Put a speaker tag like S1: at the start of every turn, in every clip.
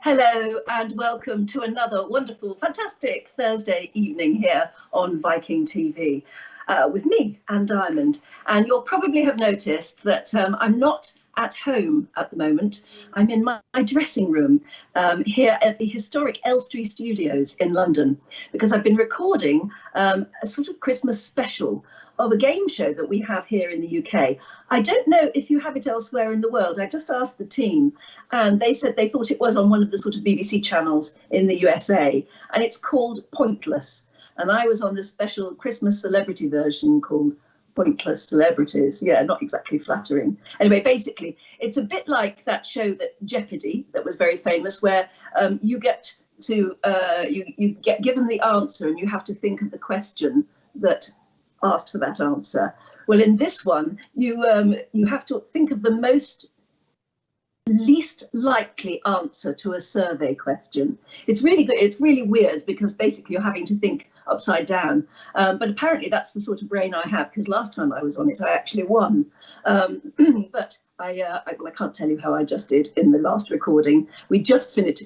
S1: Hello and welcome to another wonderful, fantastic Thursday evening here on Viking.TV with me, Anne Diamond. And you'll probably have noticed that I'm not at home at the moment. I'm in my dressing room here at the historic Elstree Studios in London, because I've been recording a sort of Christmas special of a game show that we have here in the UK. I don't know if you have it elsewhere in the world. I just asked the team and they said they thought it was on one of the sort of BBC channels in the USA, and it's called Pointless. And I was on this special Christmas celebrity version called Pointless Celebrities. Yeah, not exactly flattering. Anyway, basically, it's a bit like that show that Jeopardy, that was very famous, where you get to, you get given the answer and you have to think of the question that asked for that answer. Well, in this one, you have to think of the most least likely answer to a survey question. It's really good. It's really weird because basically you're having to think upside down. But apparently that's the sort of brain I have, because last time I was on it, I actually won. But I can't tell you how I just did in the last recording. We just finished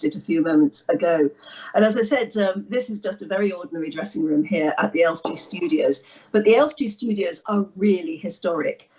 S1: it a few moments ago. And as I said, this is just a very ordinary dressing room here at the Elstree Studios. But the Elstree Studios are really historic.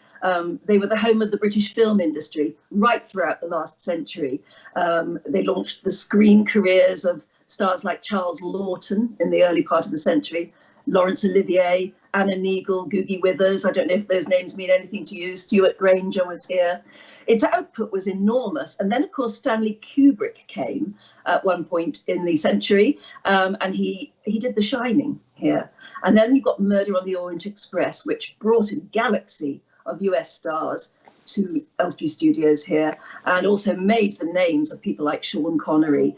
S1: They were the home of the British film industry right throughout the last century. They launched the screen careers of stars like Charles Laughton in the early part of the century, Laurence Olivier, Anna Neagle, Googie Withers. I don't know if those names mean anything to you. Stuart Granger was here. Its output was enormous. And then, of course, Stanley Kubrick came at one point in the century, and he did The Shining here. And then you got Murder on the Orient Express, which brought a galaxy of US stars to Elstree Studios here, and also made the names of people like Sean Connery.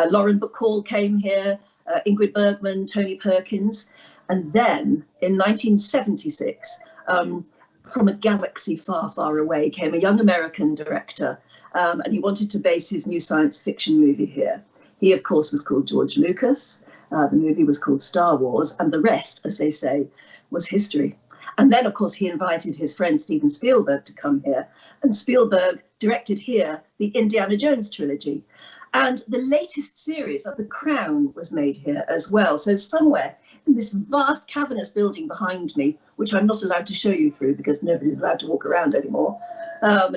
S1: Lauren Bacall came here, Ingrid Bergman, Tony Perkins. And then in 1976, from a galaxy far, far away, came a young American director, and he wanted to base his new science fiction movie here. He, of course, was called George Lucas. The movie was called Star Wars, and the rest, as they say, was history. And then, of course, he invited his friend Steven Spielberg to come here, and Spielberg directed here the Indiana Jones trilogy. And the latest series of The Crown was made here as well. So somewhere in this vast cavernous building behind me, which I'm not allowed to show you through because nobody's allowed to walk around anymore,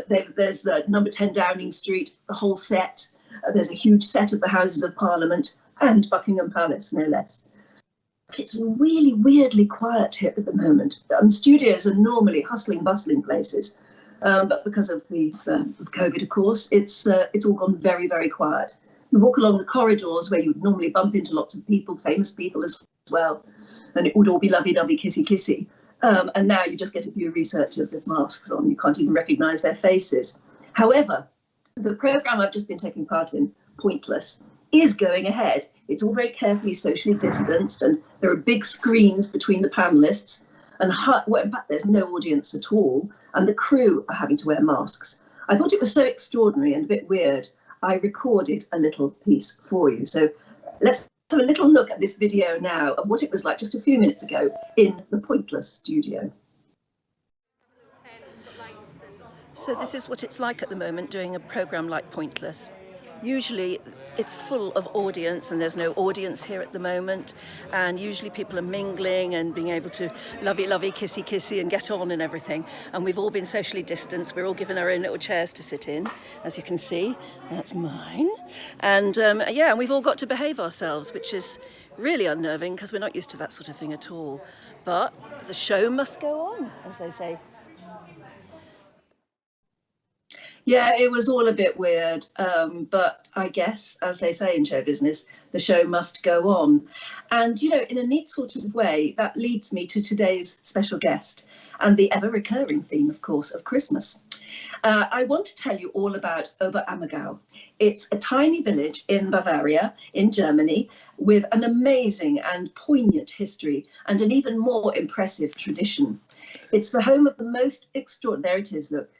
S1: there's number 10 Downing Street, the whole set. There's a huge set of the Houses of Parliament and Buckingham Palace, no less. But it's really weirdly quiet here at the moment. Studios are normally hustling, bustling places. But because of the COVID, of course, it's all gone very, very quiet. You walk along the corridors where you would normally bump into lots of people, famous people as well, and it would all be lovey-dovey, kissy-kissy. And now you just get a few researchers with masks on. You can't even recognise their faces. However, the programme I've just been taking part in, Pointless, is going ahead. It's all very carefully socially distanced, and there are big screens between the panellists. And in fact, there's no audience at all, and the crew are having to wear masks. I thought it was so extraordinary and a bit weird, I recorded a little piece for you. So let's have a little look at this video now of what it was like just a few minutes ago in the Pointless studio. So this is what it's like at the moment doing a programme like Pointless. Usually it's full of audience, and there's no audience here at the moment, and usually people are mingling and being able to lovey-lovey, kissy-kissy and get on and everything, and we've all been socially distanced. We're all given our own little chairs to sit in, as you can see. That's mine. And yeah, and we've all got to behave ourselves, which is really unnerving because we're not used to that sort of thing at all. But the show must go on, as they say. Yeah, it was all a bit weird, but I guess, as they say in show business, the show must go on. And, you know, in a neat sort of way, that leads me to today's special guest and the ever-recurring theme, of course, of Christmas. I want to tell you all about Oberammergau. It's a tiny village in Bavaria, in Germany, with an amazing and poignant history and an even more impressive tradition. It's the home of the most extraordinary, there it is, look,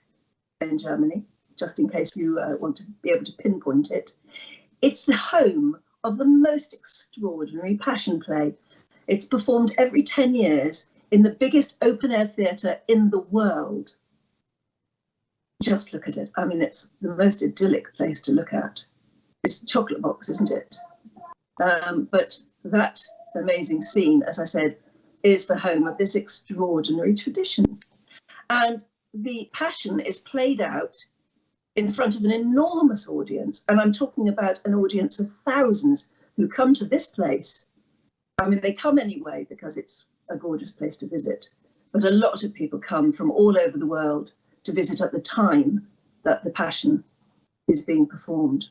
S1: in Germany, just in case you want to be able to pinpoint it. It's the home of the most extraordinary passion play. It's performed every 10 years in the biggest open-air theatre in the world. Just look at it. I mean, it's the most idyllic place to look at. It's a chocolate box, isn't it? But that amazing scene, as I said, is the home of this extraordinary tradition. And the Passion is played out in front of an enormous audience. And I'm talking about an audience of thousands who come to this place. I mean, they come anyway because it's a gorgeous place to visit. But a lot of people come from all over the world to visit at the time that the Passion is being performed.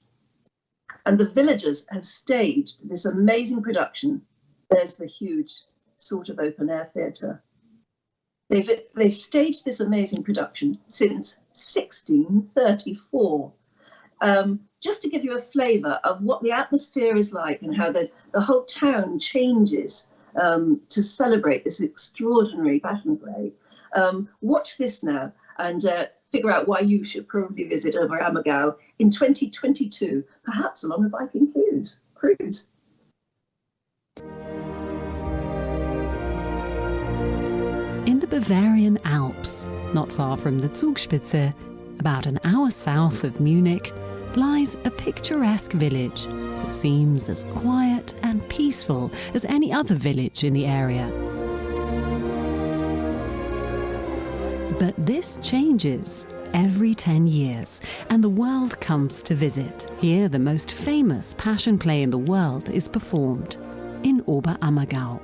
S1: And the villagers have staged this amazing production. There's the huge sort of open air theatre. They've staged this amazing production since 1634. Just to give you a flavour of what the atmosphere is like and how the whole town changes to celebrate this extraordinary Passion play. Watch this now and figure out why you should probably visit Oberammergau in 2022, perhaps along a Viking cruise.
S2: In the Bavarian Alps, not far from the Zugspitze, about an hour south of Munich, lies a picturesque village that seems as quiet and peaceful as any other village in the area. But this changes every 10 years, and the world comes to visit. Here, the most famous Passion play in the world is performed in Oberammergau.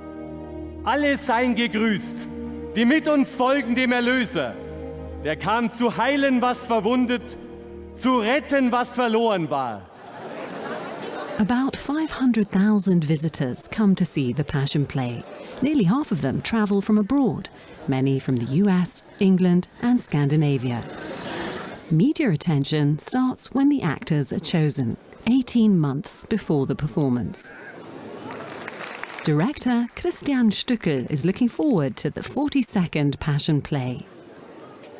S3: Alle seien gegrüßt, die mit uns folgen dem Erlöser. Der kam zu heilen, was verwundet, zu retten, was verloren war.
S2: About 500,000 visitors come to see the Passion play. Nearly half of them travel from abroad, many from the US, England and Scandinavia. Media attention starts when the actors are chosen, 18 months before the performance. Director Christian Stückel is looking forward to the 42nd Passion play.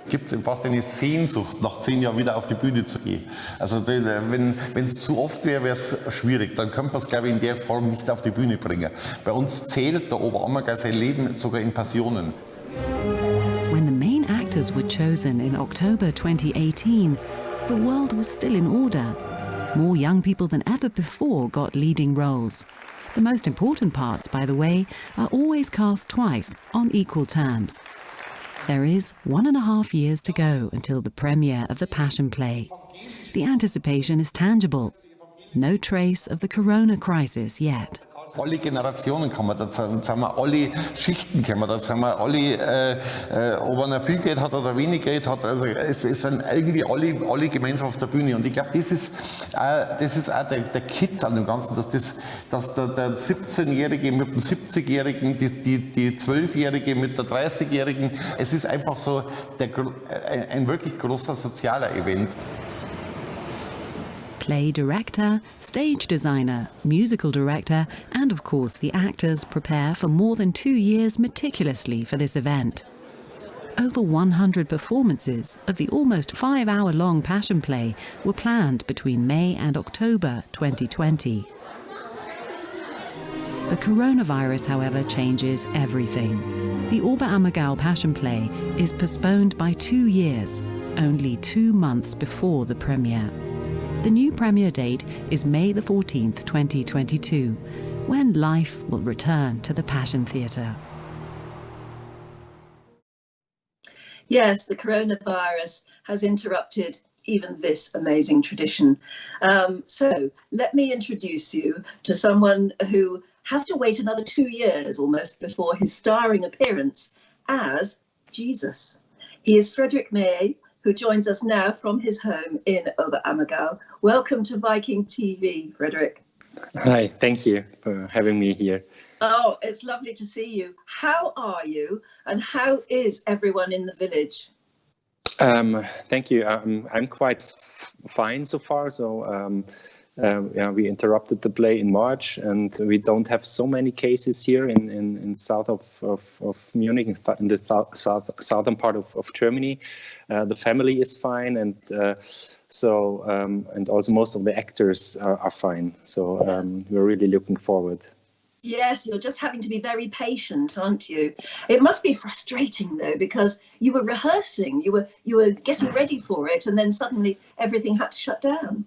S4: Es gibt fast eine Sehnsucht, nach 10 Jahren wieder auf die Bühne zu gehen. Also wenn es zu oft wäre, wäre es schwierig. Dann könnte man es, glaube ich, in der Form nicht auf die Bühne bringen. Bei uns zählt der Oberammergau sein Leben sogar in Passionen.
S2: When the main actors were chosen in October 2018, the world was still in order. More young people than ever before got leading roles. The most important parts, by the way, are always cast twice on equal terms. There is 1.5 years to go until the premiere of the Passion play. The anticipation is tangible. No trace of the corona crisis yet.
S4: Alle Generationen kommen, da sind wir alle Schichten kommen, da sind wir alle, ob einer viel Geld hat oder wenig Geld hat, also es sind irgendwie alle gemeinsam auf der Bühne und ich glaube, das ist auch der Kit an dem Ganzen, dass der 17-Jährige mit dem 70-Jährigen, die 12-Jährige mit der 30-Jährigen, es ist einfach so ein wirklich großer sozialer Event.
S2: Play director, stage designer, musical director, and of course the actors prepare for more than 2 years meticulously for this event. Over 100 performances of the almost 5-hour-long Passion play were planned between May and October 2020. The coronavirus, however, changes everything. The Oberammergau Passion play is postponed by 2 years, only 2 months before the premiere. The new premiere date is May the 14th, 2022, when life will return to the Passion Theatre.
S1: Yes, the coronavirus has interrupted even this amazing tradition. So let me introduce you to someone who has to wait another 2 years almost before his starring appearance as Jesus. He is Frederik Mayet, who joins us now from his home in Oberammergau. Welcome to Viking.TV, Frederik.
S5: Hi, thank you for having me here.
S1: Oh, it's lovely to see you. How are you and how is everyone in the village?
S5: Thank you. I'm quite fine so far. So we interrupted the play in March and we don't have so many cases here in south of Munich, in the southern part of Germany. The family is fine and and also most of the actors are fine. So we're really looking forward.
S1: Yes, you're just having to be very patient, aren't you? It must be frustrating though, because you were rehearsing, you were getting ready for it, and then suddenly everything had to shut down.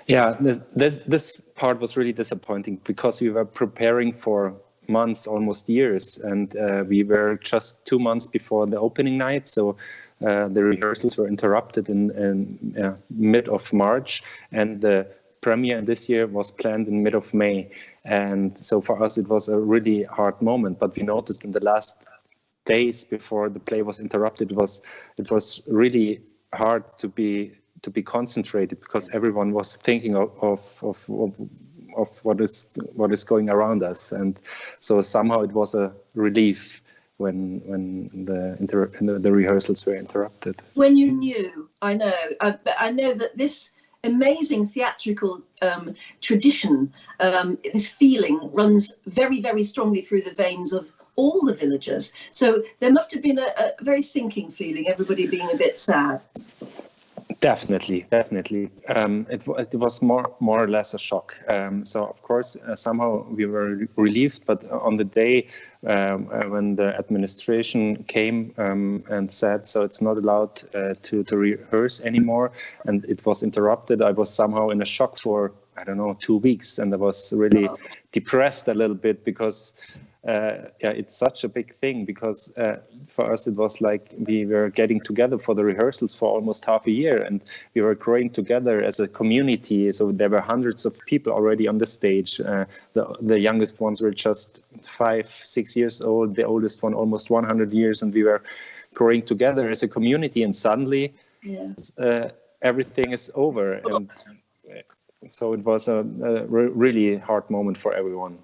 S5: Yeah, this part was really disappointing because we were preparing for months, almost years, and we were just 2 months before the opening night, so the rehearsals were interrupted in mid of March, and the premiere this year was planned in mid of May. And so for us it was a really hard moment, but we noticed in the last days before the play was interrupted, it was really hard to be concentrated because everyone was thinking of what is going around us, and so somehow it was a relief when the rehearsals were interrupted.
S1: When you knew, I know that this amazing theatrical tradition, this feeling runs very, very strongly through the veins of all the villagers. So there must have been a very sinking feeling, everybody being a bit sad.
S5: Definitely. It was more or less a shock. So of course, somehow we were relieved, but on the day when the administration came and said, so it's not allowed to rehearse anymore, and it was interrupted, I was somehow in a shock for, I don't know, 2 weeks, and I was really depressed a little bit because it's such a big thing, because for us it was like we were getting together for the rehearsals for almost half a year, and we were growing together as a community. So there were hundreds of people already on the stage. The youngest ones were just 5-6 years old, the oldest one almost 100 years, and we were growing together as a community, and suddenly everything is over. And so it was a really hard moment for everyone.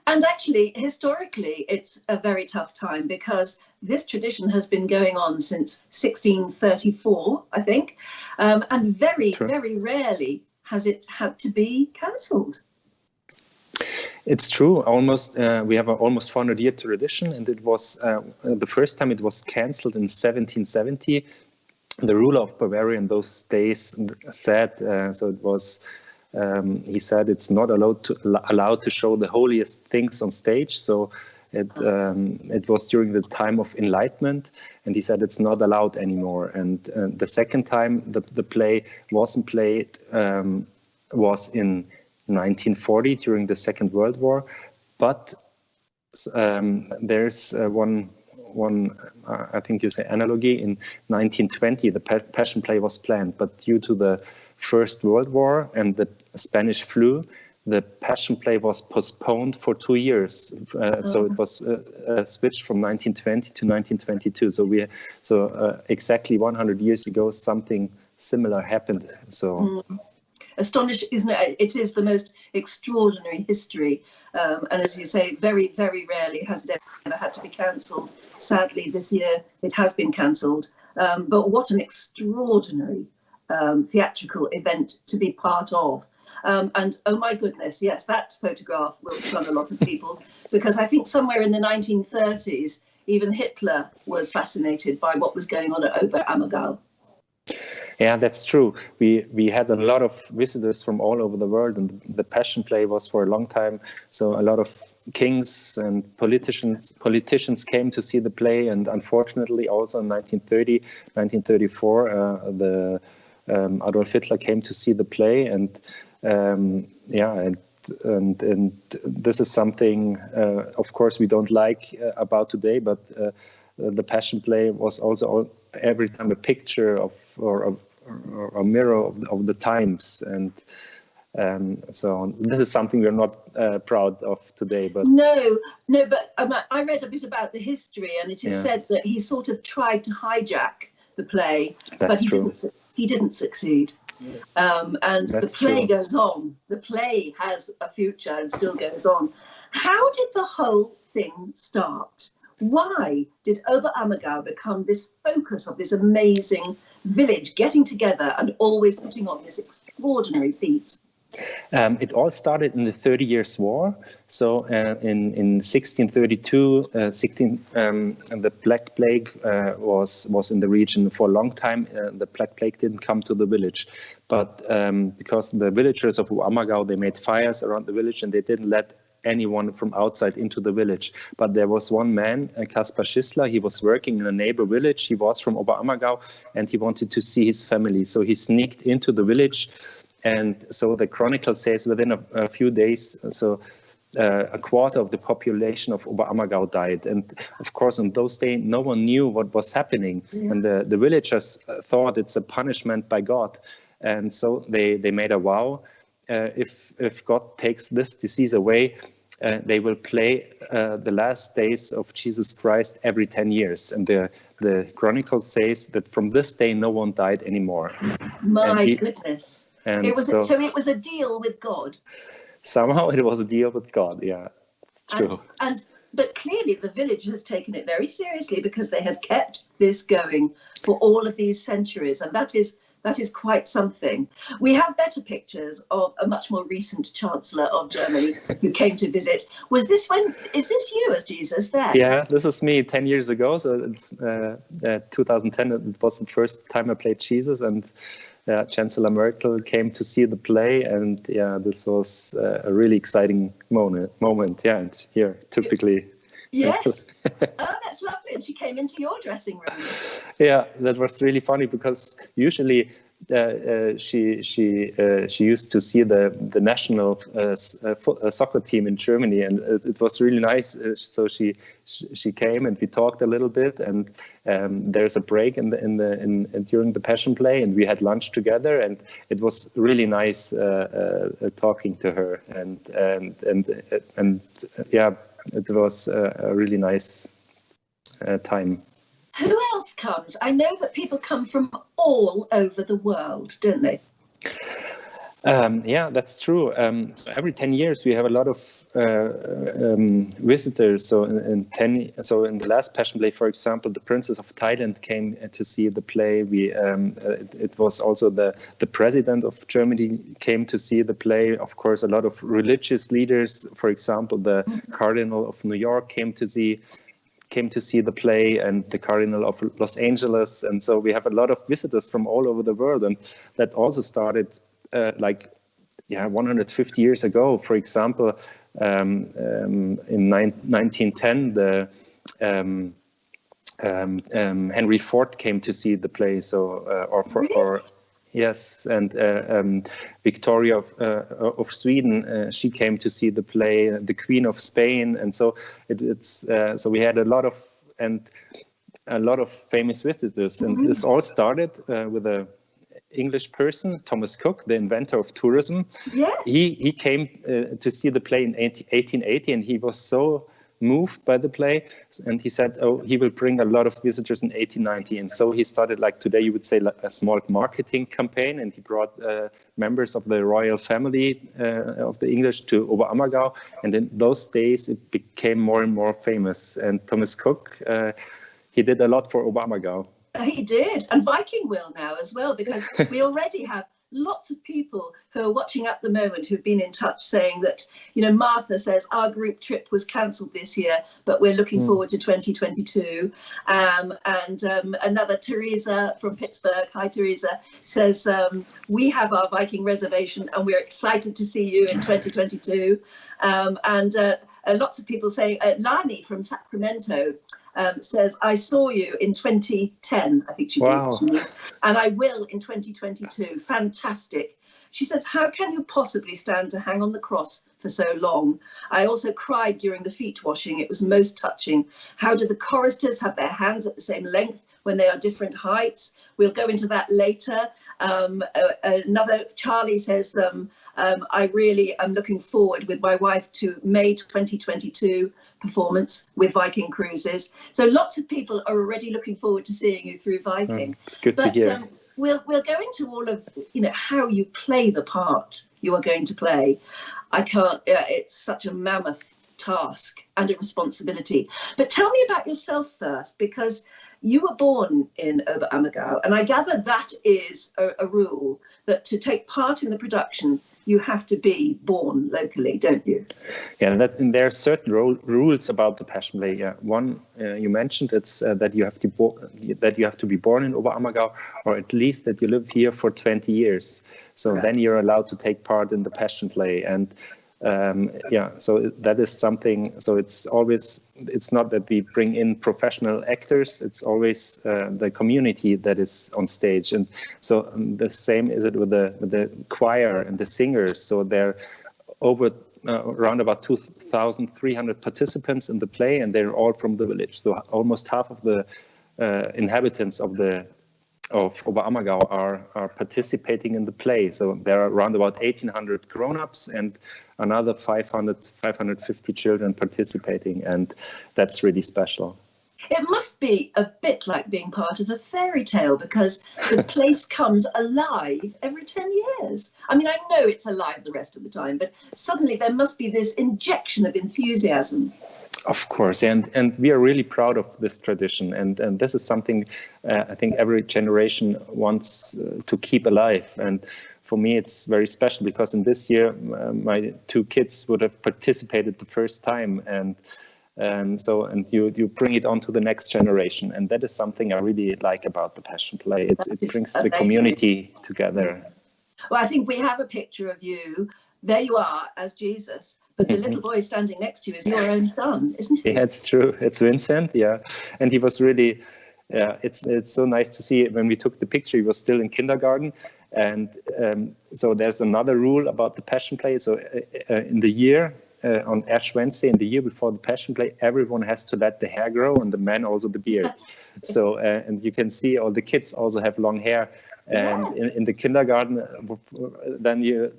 S1: And actually, historically, it's a very tough time because this tradition has been going on since 1634, I think, and very, very rarely has it had to be cancelled.
S5: It's true. Almost, we have an almost 400-year tradition, and it was the first time it was cancelled in 1770. The ruler of Bavaria in those days said, so it was. He said it's not allowed to show the holiest things on stage. So it was during the time of Enlightenment, and he said it's not allowed anymore. And the second time the play wasn't played was in 1940 during the Second World War. But there's one I think you say analogy. In 1920 the Passion play was planned, but due to the First World War and the Spanish flu, the Passion play was postponed for 2 years. So it was switched from 1920 to 1922. So exactly 100 years ago, something similar happened. So
S1: astonishing, isn't it? It is the most extraordinary history. And as you say, very, very rarely has it ever had to be cancelled. Sadly, this year it has been cancelled. But what an extraordinary theatrical event to be part of. And oh my goodness, yes, that photograph will stun a lot of people, because I think somewhere in the 1930s, even Hitler was fascinated by what was going on at Oberammergau.
S5: Yeah, that's true. We had a lot of visitors from all over the world, and the Passion play was for a long time. So a lot of kings and politicians came to see the play, and unfortunately also in 1930, 1934, the Adolf Hitler came to see the play, and and this is something, of course, we don't like about today, but the Passion play was also every time a picture of or a mirror of the times, and so this is something we're not proud of today. But
S1: no, but I read a bit about the history, and it is said that he sort of tried to hijack the play, but he didn't succeed. And the play goes on. The play has a future and still goes on. How did the whole thing start? Why did Oberammergau become this focus of this amazing village getting together and always putting on this extraordinary feat?
S5: It all started in the 30 Years' War. So in 1632, the Black Plague was in the region for a long time. The Black Plague didn't come to the village, but because the villagers of Oberammergau, they made fires around the village, and they didn't let anyone from outside into the village. But there was one man, Kaspar Schissler. He was working in a neighbor village. He was from Oberammergau, and he wanted to see his family. So he sneaked into the village, And so the chronicle says within a few days, so a quarter of the population of Oberammergau died. And of course, on those days, no one knew what was happening. Yeah. And the villagers thought it's a punishment by God. And so they made a vow. If God takes this disease away, they will play the last days of Jesus Christ every 10 years. And the chronicle says that from this day, no one died anymore.
S1: My goodness.
S5: And
S1: it was so it was a deal with God.
S5: Somehow it was a deal with God, yeah, it's true.
S1: But clearly the village has taken it very seriously, because they have kept this going for all of these centuries, and that is quite something. We have better pictures of a much more recent Chancellor of Germany who came to visit. Is this you as Jesus there?
S5: Yeah, this is me 10 years ago. So it's 2010. It was the first time I played Jesus, and Chancellor Merkel came to see the play, and this was a really exciting moment. Yeah, and here typically.
S1: Yes. Oh, that's lovely. And she came into your dressing room.
S5: Yeah, that was really funny, because usually she used to see the national soccer team in Germany, and it was really nice. So she came and we talked a little bit, and there's a break during the Passion play, and we had lunch together, and it was really nice talking to her, and yeah, it was a really nice time.
S1: Who else comes? I know that people come from all over the world, don't they?
S5: Yeah, that's true. So every 10 years we have a lot of visitors. So in the last Passion play, for example, the Princess of Thailand came to see the play. It was also the President of Germany came to see the play. Of course, a lot of religious leaders, for example, the Cardinal of New York came to see the play, and the Cardinal of Los Angeles. And so we have a lot of visitors from all over the world, and that also started 150 years ago. For example, in 1910, the Henry Ford came to see the play. Yes, and Victoria of Sweden, she came to see the play. The Queen of Spain, and so so we had a lot of famous visitors, and this all started with a English person, Thomas Cook, the inventor of tourism. Yeah. He came to see the play in 1880, and he was so moved by the play, and he said, he will bring a lot of visitors in 1890. And so he started, like today you would say, a small marketing campaign, and he brought members of the royal family of the English to Oberammergau, and in those days it became more and more famous. And Thomas Cook, he did a lot for Oberammergau.
S1: He did, and Viking will now as well, because we already have lots of people who are watching at the moment who've been in touch saying that, Martha says our group trip was cancelled this year, but we're looking forward to 2022. And another Teresa from Pittsburgh, hi Teresa, says we have our Viking reservation and we're excited to see you in 2022. Lots of people saying, Lani from Sacramento says, I saw you in 2010, I think she means, and I will in 2022. Fantastic. She says, how can you possibly stand to hang on the cross for so long? I also cried during the feet washing. It was most touching. How do the choristers have their hands at the same length when they are different heights? We'll go into that later. Another Charlie says, I really am looking forward with my wife to May 2022 performance with Viking Cruises. So lots of people are already looking forward to seeing you through Viking.
S5: It's good to hear.
S1: We'll go into all of how you play the part you are going to play. I can't. It's such a mammoth task and a responsibility. But tell me about yourself first, because you were born in Oberammergau, and I gather that is a rule, that to take part in the production, you have to be born locally, don't you? Yeah,
S5: and there are certain rules about the Passion play. Yeah, one you mentioned, it's that you have to be born in Oberammergau, or at least that you live here for 20 years. So then you're allowed to take part in the Passion play. And so that is something. So it's not that we bring in professional actors, it's always the community that is on stage. And so the same is it with the choir and the singers. So they're over around about 2,300 participants in the play, and they're all from the village. So almost half of the inhabitants of Oberammergau are participating in the play. So there are around about 1,800 grown-ups and another 550 children participating, and that's really special.
S1: It must be a bit like being part of a fairy tale, because the place comes alive every 10 years. I mean, I know it's alive the rest of the time, but suddenly there must be this injection of enthusiasm.
S5: Of course, and we are really proud of this tradition, and this is something I think every generation wants to keep alive. And for me, it's very special because in this year, my two kids would have participated the first time, and you bring it on to the next generation, and that is something I really like about the Passion Play. It brings the community together.
S1: Well, I think we have a picture of you. There you are as Jesus, but the little boy standing next to you is your own son, isn't he?
S5: Yeah, it's true. It's Vincent, yeah. And he was really, it's so nice to see when we took the picture, he was still in kindergarten. And so there's another rule about the Passion Play. So in the year, on Ash Wednesday, in the year before the Passion Play, everyone has to let the hair grow, and the men also the beard. So, and you can see all the kids also have long hair. And yes. in the kindergarten, then you...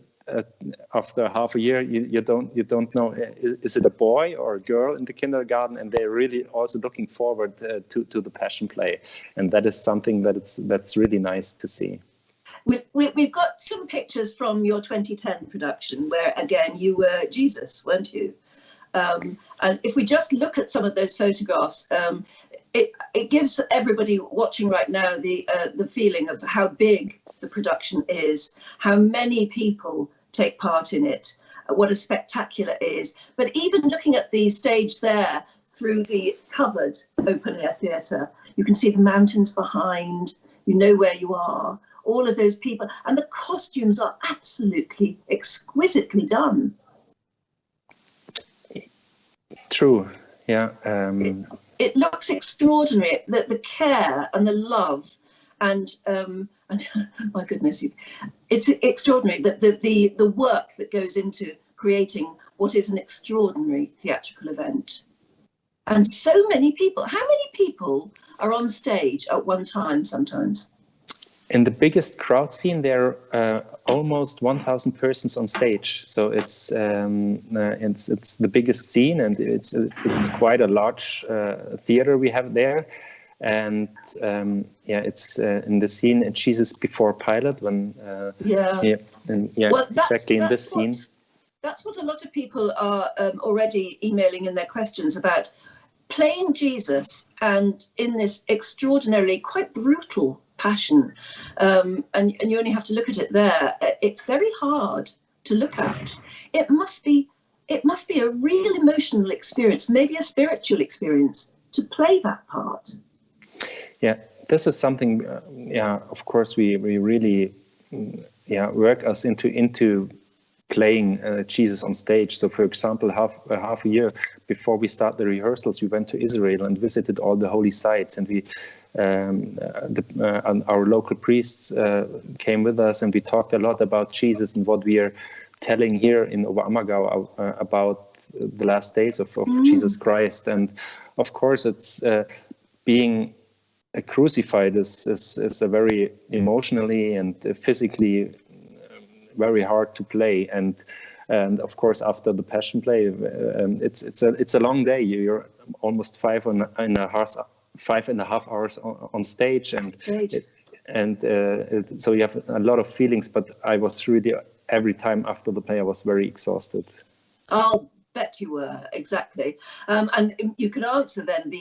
S5: after half a year, you don't know, is it a boy or a girl in the kindergarten, and they're really also looking forward to the Passion Play, and that is something that's really nice to see.
S1: We've got some pictures from your 2010 production where again you were Jesus, weren't you? And if we just look at some of those photographs, it gives everybody watching right now the feeling of how big the production is, how many people take part in it, what a spectacular it is. But even looking at the stage there through the covered open air theatre, you can see the mountains behind, you know where you are, all of those people, and the costumes are absolutely exquisitely done.
S5: True, yeah.
S1: It looks extraordinary, the care and the love, and my goodness, it's extraordinary that the work that goes into creating what is an extraordinary theatrical event. And so many people, how many people are on stage at one time sometimes?
S5: In the biggest crowd scene, there are almost 1,000 persons on stage. So it's the biggest scene, and it's quite a large theater we have there. And it's in the scene Jesus before Pilate, when exactly in this scene.
S1: That's what a lot of people are already emailing in their questions about, playing Jesus and in this extraordinarily quite brutal passion, and you only have to look at it there. It's very hard to look at. It must be a real emotional experience, maybe a spiritual experience, to play that part.
S5: Yeah, this is something. Of course, we really work us into playing Jesus on stage. So, for example, half a year before we start the rehearsals, we went to Israel and visited all the holy sites, and we. Our local priests came with us, and we talked a lot about Jesus and what we are telling here in Oberammergau about the last days of Jesus Christ. And of course, it's being crucified is a very emotionally and physically very hard to play. And of course, after the Passion Play, it's a long day. You're almost 5.5 hours on stage, and so you have a lot of feelings. But I was really, every time after the play, I was very exhausted.
S1: I'll bet you were, exactly. And you can answer then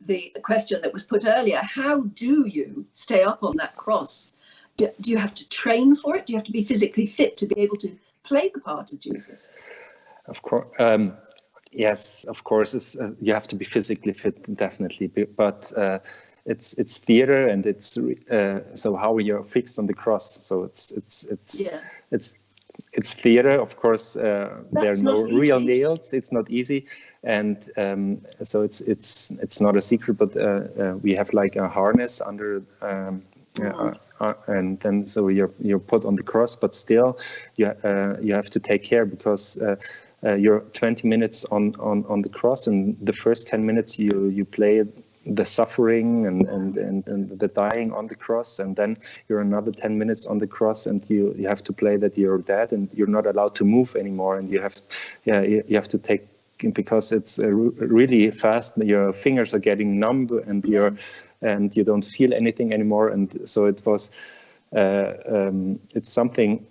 S1: the question that was put earlier: how do you stay up on that cross? Do you have to train for it? Do you have to be physically fit to be able to play the part of Jesus?
S5: Of course. Yes, of course. You have to be physically fit, definitely. But it's theater, and it's so how you're fixed on the cross. So it's it's theater, of course. There are no real nails. It's not easy, and so it's not a secret. But we have like a harness under, and then so you're put on the cross. But still, you have to take care because you're 20 minutes on the cross, and the first 10 minutes you play the suffering and the dying on the cross, and then you're another 10 minutes on the cross, and you have to play that you're dead and you're not allowed to move anymore, and you have to take, because it's really fast. Your fingers are getting numb, and you don't feel anything anymore, and so it was it's something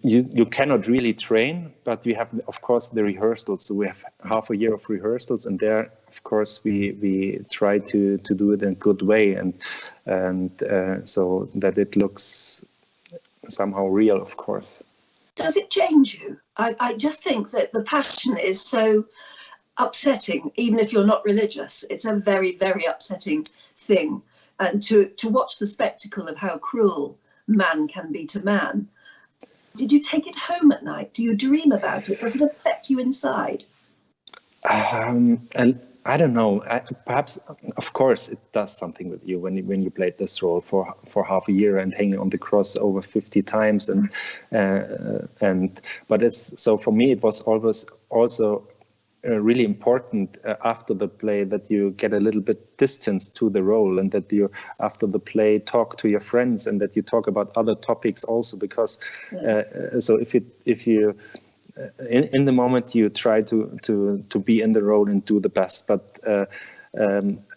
S5: you cannot really train, but we have, of course, the rehearsals. So we have half a year of rehearsals, and there, of course, we try to do it in a good way, and so that it looks somehow real, of course.
S1: Does it change you? I just think that the Passion is so upsetting, even if you're not religious. It's a very, very upsetting thing, and to watch the spectacle of how cruel man can be to man. Did you take it home at night? Do you dream about it? Does it affect you inside?
S5: And I don't know. Perhaps, of course, it does something with you when you played this role for half a year and hanging on the cross over 50 times, but it's so for me it was always also really important after the play that you get a little bit distance to the role, and that you after the play talk to your friends, and that you talk about other topics also, because so if you in the moment you try to be in the role and do the best, but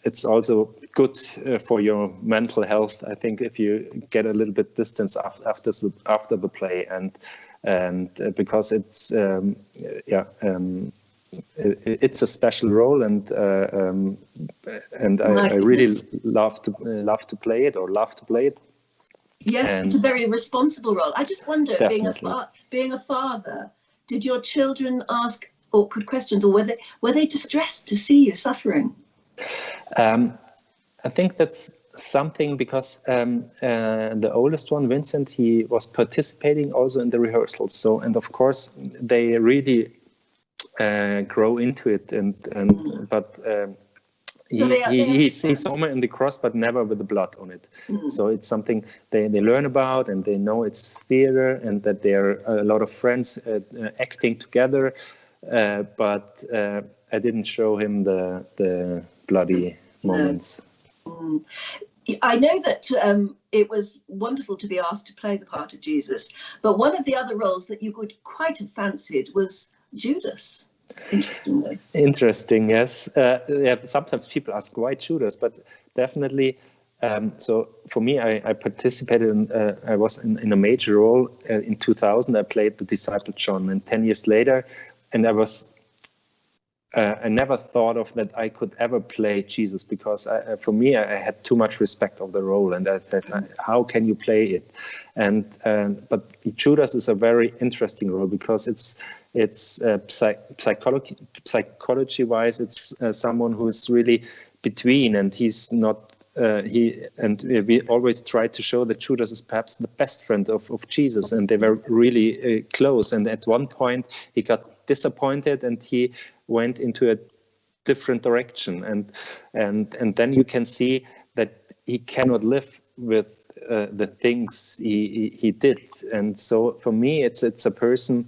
S5: it's also good for your mental health, I think, if you get a little bit distance after the play, and because it's it's a special role, and I really love to play it.
S1: Yes, and it's a very responsible role. I just wonder, being a father, did your children ask awkward questions, or were they distressed to see you suffering?
S5: I think that's something, because the oldest one, Vincent, he was participating also in the rehearsals. So, and of course they really grow into it, but he saw me in the cross, but never with the blood on it. So it's something they learn about, and they know it's theater, and that there are a lot of friends acting together, but I didn't show him the bloody moments.
S1: I know that it was wonderful to be asked to play the part of Jesus, but one of the other roles that you would quite have fancied was Judas, interestingly.
S5: Interesting, yes. Sometimes people ask why Judas, but definitely. So for me, I participated in, I was in a major role in 2000. I played the disciple John, and 10 years later, and I never thought of that I could ever play Jesus, because for me, I had too much respect of the role, and I thought, how can you play it? But Judas is a very interesting role, because it's psychology-wise, it's someone who is really between, and he's not. We always try to show that Judas is perhaps the best friend of Jesus, and they were really close. And at one point, he got disappointed, and he went into a different direction. And then you can see that he cannot live with the things he did. And so for me, it's a person.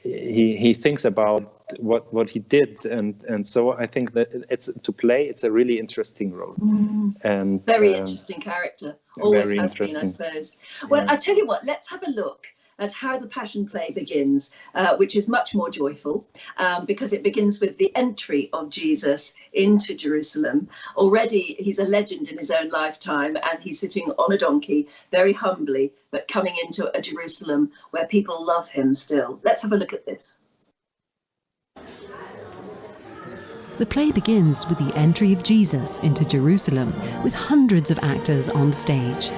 S5: He thinks about what he did, and so I think that it's a really interesting role, and
S1: very interesting character. Always has been, I suppose. Well, I tell you what, let's have a look at how the Passion play begins, which is much more joyful, because it begins with the entry of Jesus into Jerusalem. Already he's a legend in his own lifetime, and he's sitting on a donkey, very humbly, but coming into a Jerusalem where people love him still. Let's have a look at this.
S2: The play begins with the entry of Jesus into Jerusalem, with hundreds of actors on stage.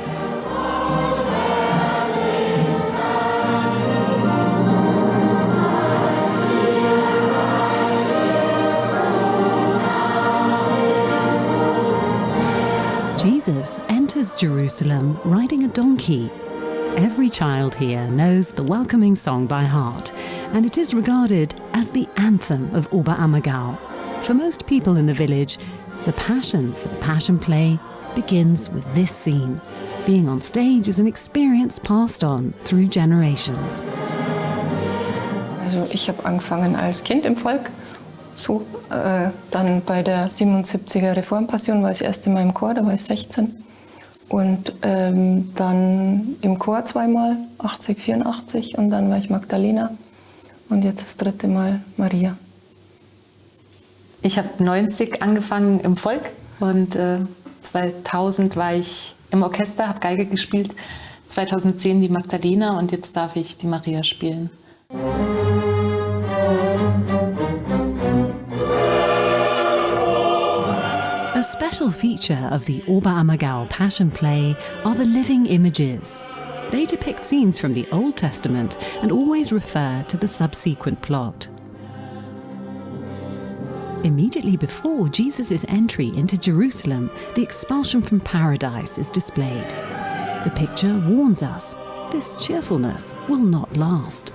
S2: Jesus enters Jerusalem riding a donkey. Every child here knows the welcoming song by heart, and it is regarded as the anthem of Oberammergau. For most people in the village, the passion for the Passion Play begins with this scene. Being on stage is an experience passed on through generations.
S6: Also ich habe angefangen als Kind im Volk, so dann bei der 77er Reformpassion war ich das erste Mal im Chor, da war ich 16. Und dann im Chor zweimal, 80, 84, und dann war ich Magdalena und jetzt das dritte Mal Maria.
S7: Ich habe 90 angefangen im Volk und 2000 war ich im Orchester, habe Geige gespielt, 2010 die Magdalena und jetzt darf ich die Maria spielen.
S2: A special feature of the Oberammergau Passion Play are the living images. They depict scenes from the Old Testament and always refer to the subsequent plot. Immediately before Jesus' entry into Jerusalem, the expulsion from paradise is displayed. The picture warns us this cheerfulness will not last.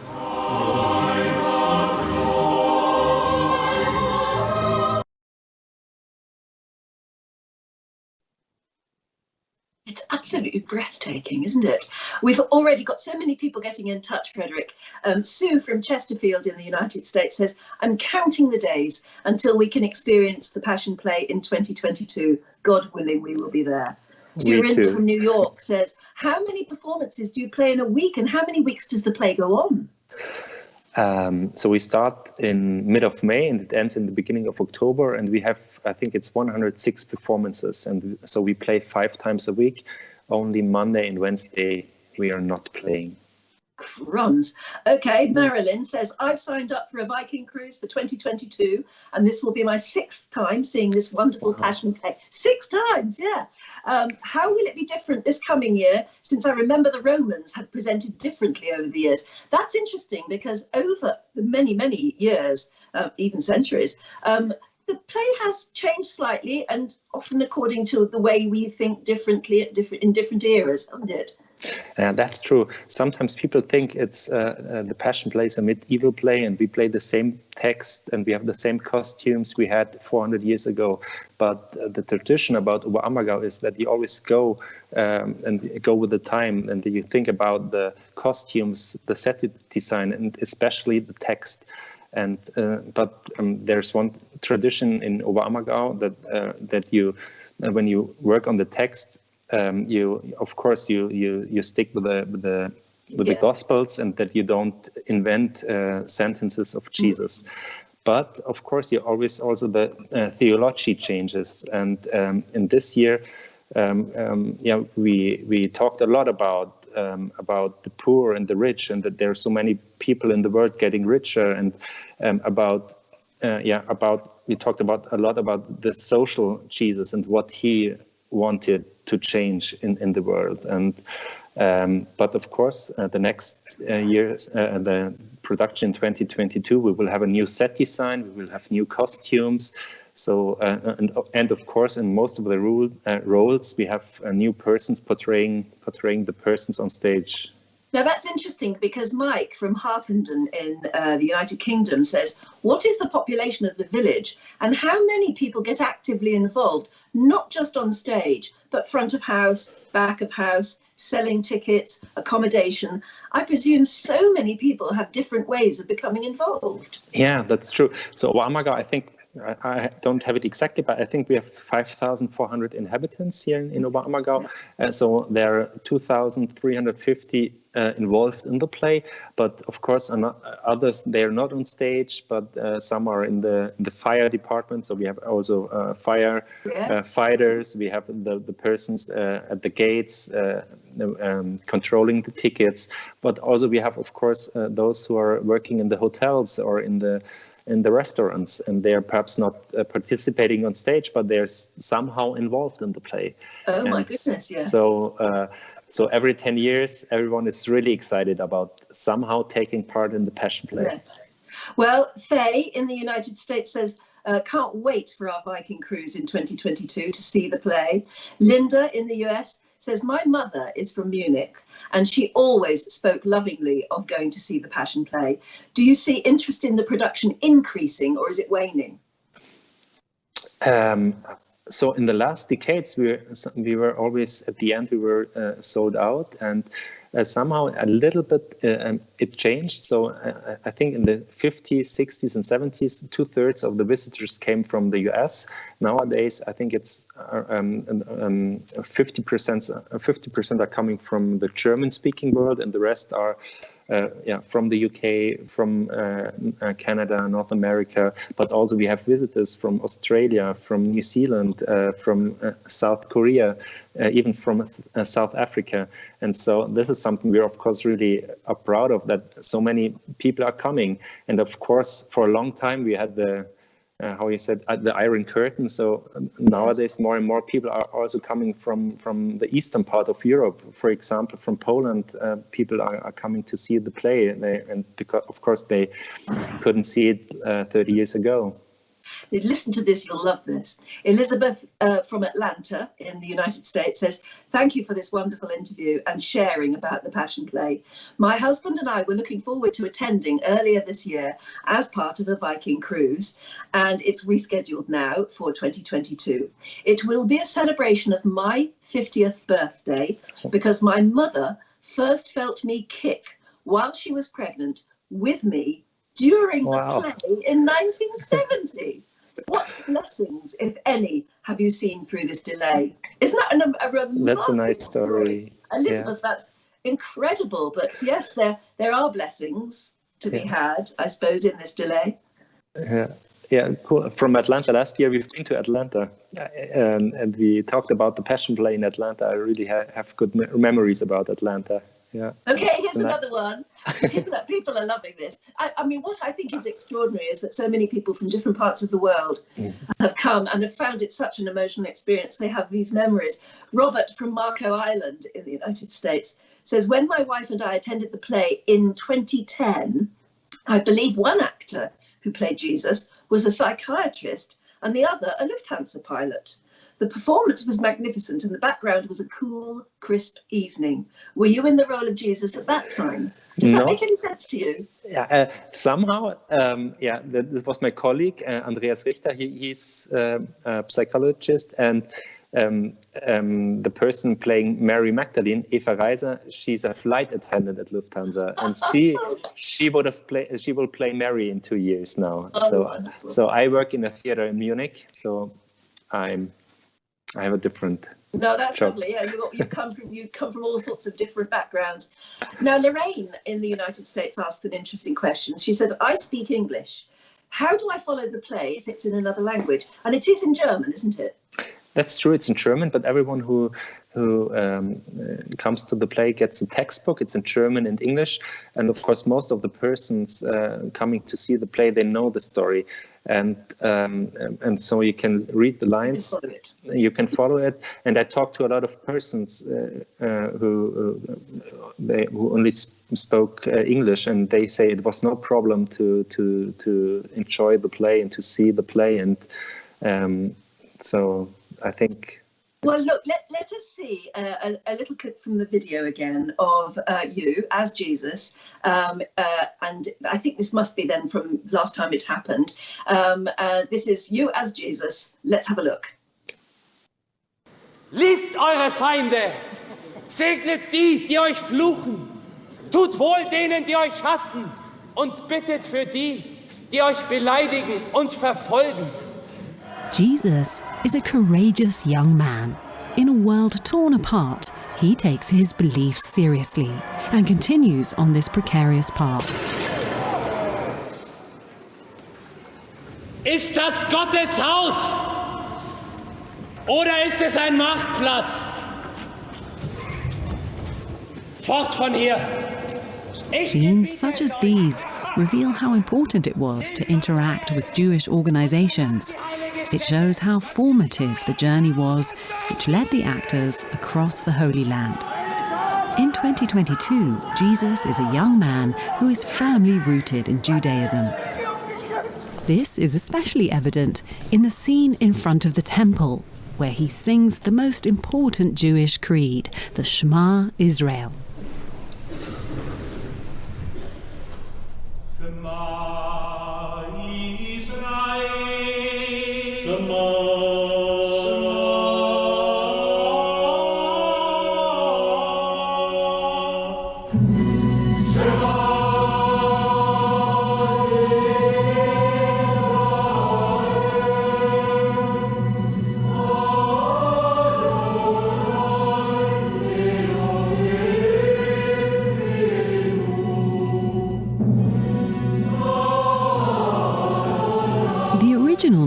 S1: It's absolutely breathtaking, isn't it? We've already got so many people getting in touch, Frederik. Sue from Chesterfield in the United States says, I'm counting the days until we can experience the Passion Play in 2022. God willing, we will be there. Dorinda from New York says, how many performances do you play in a week and how many weeks does the play go on?
S5: So we start in mid of May and it ends in the beginning of October, and we have, I think it's 106 performances, and so we play 5 times a week. Only Monday and Wednesday we are not playing.
S1: Crumbs. Okay, Marilyn says, I've signed up for a Viking cruise for 2022 and this will be my 6th time seeing this wonderful Passion Play. 6 times, yeah. How will it be different this coming year, since I remember the Romans had presented differently over the years? That's interesting because over the many, many years, even centuries, the play has changed slightly and often according to the way we think differently in different eras, hasn't it?
S5: That's true. Sometimes people think it's the Passion Play is a medieval play and we play the same text and we have the same costumes we had 400 years ago. But the tradition about Oberammergau is that you always go and go with the time, and you think about the costumes, the set design, and especially the text. And but there's one tradition in Oberammergau that you when you work on the text, you of course you stick with the Gospels, and that you don't invent sentences of Jesus. But of course, you always also the theology changes, and in this year, we talked a lot about the poor and the rich, and that there are so many people in the world getting richer, and we talked about a lot about the social Jesus and what he wanted to change in the world. And but of course, the next years, the production 2022, we will have a new set design, we will have new costumes. So and of course, in most of the roles, we have new persons portraying the persons on stage.
S1: Now that's interesting because Mike from Harpenden in the United Kingdom says, what is the population of the village and how many people get actively involved, not just on stage, but front of house, back of house, selling tickets, accommodation? I presume so many people have different ways of becoming involved.
S5: Yeah, that's true. So Oberammergau, I think, I don't have it exactly, but I think we have 5,400 inhabitants here in Oberammergau. So there are 2,350 involved in the play, but of course others, they're not on stage, but some are in the fire department. So we have also fighters, we have the persons at the gates controlling the tickets, but also we have of course those who are working in the hotels or in the restaurants, and they're perhaps not participating on stage, but they're somehow involved in the play.
S1: Oh my goodness, yes.
S5: So every 10 years, everyone is really excited about somehow taking part in the Passion Play.
S1: Yes. Well, Faye in the United States says, can't wait for our Viking cruise in 2022 to see the play. Linda in the US says, my mother is from Munich and she always spoke lovingly of going to see the Passion play. Do you see interest in the production increasing, or is it waning?
S5: So in the last decades, we were always at the end. We were sold out, and somehow a little bit it changed. So I think in the 50s, 60s, and 70s, 2/3 of the visitors came from the US. Nowadays, I think it's 50% are coming from the German-speaking world, and the rest are from the UK, from Canada, North America, but also we have visitors from Australia, from New Zealand, from South Korea, even from South Africa. And so this is something we're of course really are proud of, that so many people are coming. And of course, for a long time we had the the Iron Curtain. So nowadays more and more people are also coming from the eastern part of Europe. For example, from Poland, people are coming to see the play, and because of course they couldn't see it 30 years ago.
S1: Listen to this, you'll love this. Elizabeth from Atlanta in the United States says, "Thank you for this wonderful interview and sharing about the Passion play. My husband and I were looking forward to attending earlier this year as part of a Viking cruise, and it's rescheduled now for 2022. It will be a celebration of my 50th birthday because my mother first felt me kick while she was pregnant with me during the play in 1970. What blessings, if any, have you seen through this delay?" Isn't that a remarkable
S5: That's a nice story.
S1: Elizabeth, that's incredible. But yes, there are blessings to be had, I suppose, in this delay.
S5: Yeah, cool. From Atlanta last year, we've been to Atlanta, and we talked about the Passion play in Atlanta. I really have good memories about Atlanta. Yeah. Okay,
S1: here's another one. People are loving this. I mean, what I think is extraordinary is that so many people from different parts of the world have come and have found it such an emotional experience. They have these memories. Robert from Marco Island in the United States says, "When my wife and I attended the play in 2010, I believe one actor who played Jesus was a psychiatrist and the other a Lufthansa pilot. The performance was magnificent and the background was a cool, crisp evening. Were you in the role of Jesus at that time? Does that make any sense to you?"
S5: Yeah, somehow, this was my colleague, Andreas Richter. He's a psychologist, and the person playing Mary Magdalene, Eva Reiser, she's a flight attendant at Lufthansa, and she will play Mary in 2 years now. So I work in a theater in Munich, so I have a different.
S1: No, that's
S5: job.
S1: Lovely. Yeah, you come from all sorts of different backgrounds. Now, Lorraine in the United States asked an interesting question. She said, "I speak English. How do I follow the play if it's in another language?" And it is in German, isn't it?
S5: That's true. It's in German, but everyone who comes to the play gets a textbook. It's in German and English, and of course, most of the persons coming to see the play, they know the story, and so you can read the lines. You can follow it. And I talked to a lot of persons who only spoke English, and they say it was no problem to enjoy the play and to see the play, and so I think.
S1: Well, look, let us see a little clip from the video again of you as Jesus. And I think this must be then from last time it happened. This is you as Jesus. Let's have a look.
S8: Liebt eure Feinde, segnet die, die euch fluchen, tut wohl denen, die euch hassen und bittet für die, die euch beleidigen und verfolgen.
S2: Jesus is a courageous young man. In a world torn apart, he takes his beliefs seriously and continues on this precarious path.
S8: Ist das Gottes Haus? Oder ist es ein Marktplatz? Fort von hier!
S2: Scenes such as these reveal how important it was to interact with Jewish organizations. It shows how formative the journey was which led the actors across the Holy Land. In 2022, Jesus is a young man who is firmly rooted in Judaism. This is especially evident in the scene in front of the temple, where he sings the most important Jewish creed, the Shema Israel.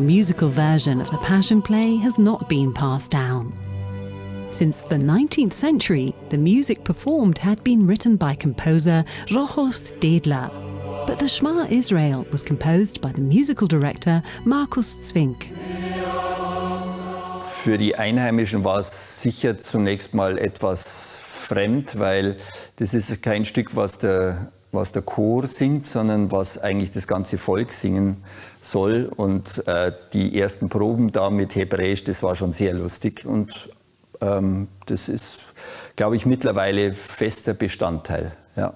S2: Musical version of the Passion Play has not been passed down. Since the 19th century, the music performed had been written by composer Rochus Stedler, but the Shema Israel was composed by the musical director Markus Zwink.
S9: Für die Einheimischen war es sicher zunächst mal etwas fremd, weil das ist kein Stück, was der Chor singt, sondern was eigentlich das ganze Volk singen soll. Und die ersten Proben da mit Hebräisch, das war schon sehr lustig. Und das ist, glaube ich, mittlerweile fester Bestandteil. Ja.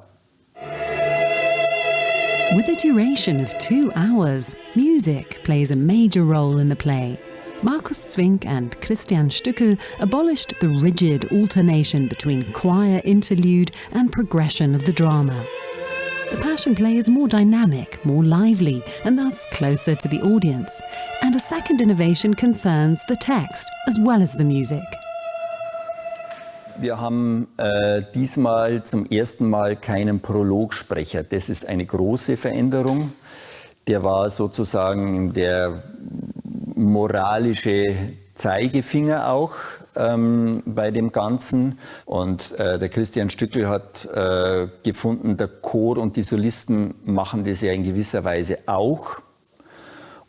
S2: With a duration of 2 hours, music plays a major role in the play. Markus Zwink and Christian Stückel abolished the rigid alternation between choir interlude and progression of the drama. The Passion Play is more dynamic, more lively, and thus closer to the audience. And a second innovation concerns the text as well as the music.
S9: Wir haben diesmal zum ersten Mal keinen Prologsprecher. Das ist eine große Veränderung. Der war sozusagen der moralische Zeigefinger auch bei dem Ganzen. Und der Christian Stückel hat gefunden, der Chor und die Solisten machen das ja in gewisser Weise auch.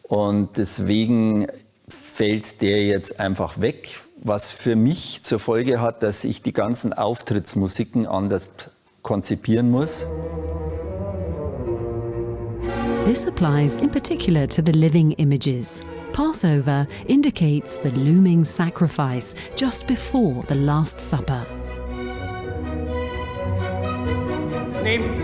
S9: Und deswegen fällt der jetzt einfach weg, was für mich zur Folge hat, dass ich die ganzen Auftrittsmusiken anders konzipieren muss.
S2: This applies in particular to the living images. Passover indicates the looming sacrifice just before the Last Supper.
S8: Nehmt.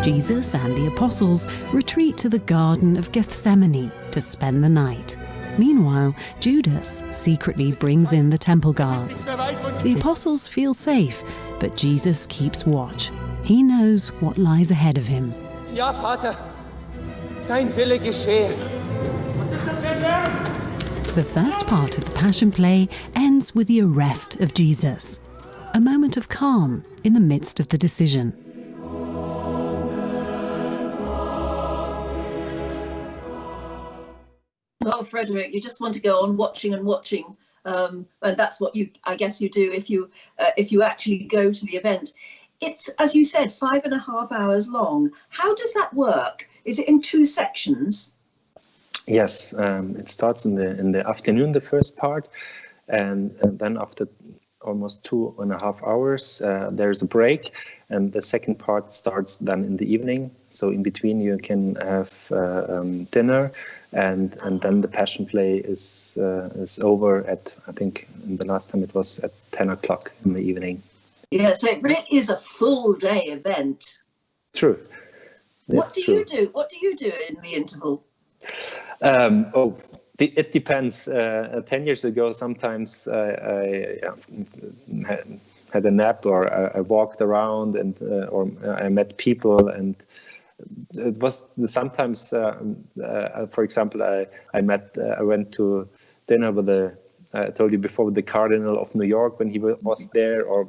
S2: Jesus and the apostles retreat to the Garden of Gethsemane to spend the night. Meanwhile, Judas secretly brings in the temple guards. The apostles feel safe, but Jesus keeps watch. He knows what lies ahead of him.
S8: Ja, Vater, dein Wille geschehe.
S2: The first part of the Passion Play ends with the arrest of Jesus, a moment of calm in the midst of the decision.
S1: Oh, Frederik, you just want to go on watching and watching, and that's what I guess you do if you actually go to the event. It's, as you said, 5.5 hours long. How does that work? Is it in 2 sections?
S5: Yes, it starts in the afternoon, the first part, and then after almost 2.5 hours, there's a break, and the second part starts then in the evening. So in between you can have dinner, and then the Passion Play is over at, I think the last time it was at 10 o'clock in the evening.
S1: Yeah, so it really is a full day event.
S5: True.
S1: What do you do? What do you do in the interval?
S5: It depends. 10 years ago, sometimes I had a nap, or I walked around, and or I met people, and it was sometimes. For example, I went to dinner with I told you before, with the Cardinal of New York when he was there, or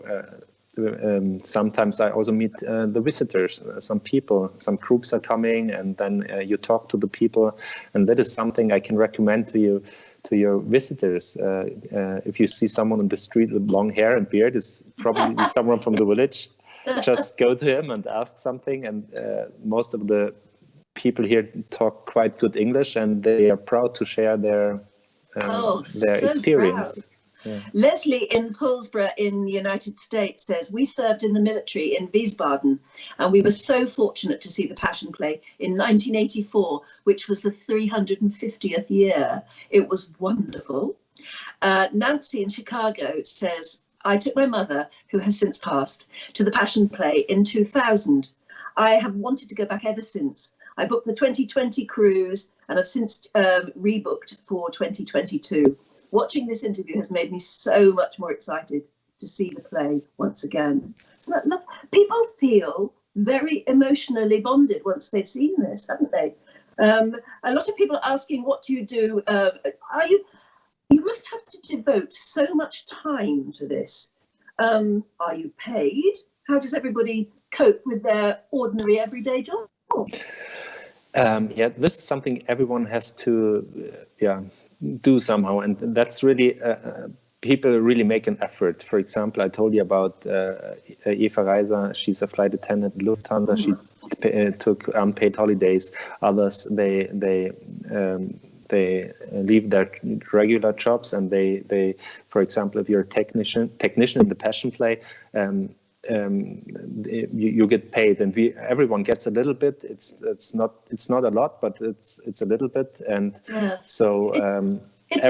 S5: sometimes I also meet the visitors. Some people, some groups are coming, and then you talk to the people, and that is something I can recommend to your visitors. If you see someone on the street with long hair and beard, it's probably someone from the village. Just go to him and ask something, and most of the people here talk quite good English, and they are proud to share their experience.
S1: Proud. Yeah. Leslie in Poulsborough in the United States says, we served in the military in Wiesbaden, and we were so fortunate to see the Passion Play in 1984, which was the 350th year. It was wonderful. Nancy in Chicago says, I took my mother, who has since passed, to the Passion Play in 2000. I have wanted to go back ever since. I booked the 2020 cruise and have since rebooked for 2022. Watching this interview has made me so much more excited to see the play once again. People feel very emotionally bonded once they've seen this, haven't they? A lot of people are asking, what do you do? You must have to devote so much time to this. Are you paid? How does everybody cope with their ordinary everyday jobs?
S5: Yeah, this is something everyone has to do somehow, and that's really people really make an effort. For example, I told you about Eva Reiser. She's a flight attendant at Lufthansa. She took unpaid holidays. Others they leave their regular jobs, and they for example, if you're a technician in the Passion play, you get paid, and everyone gets a little bit. It's not a lot, but it's a little bit, and so
S1: it's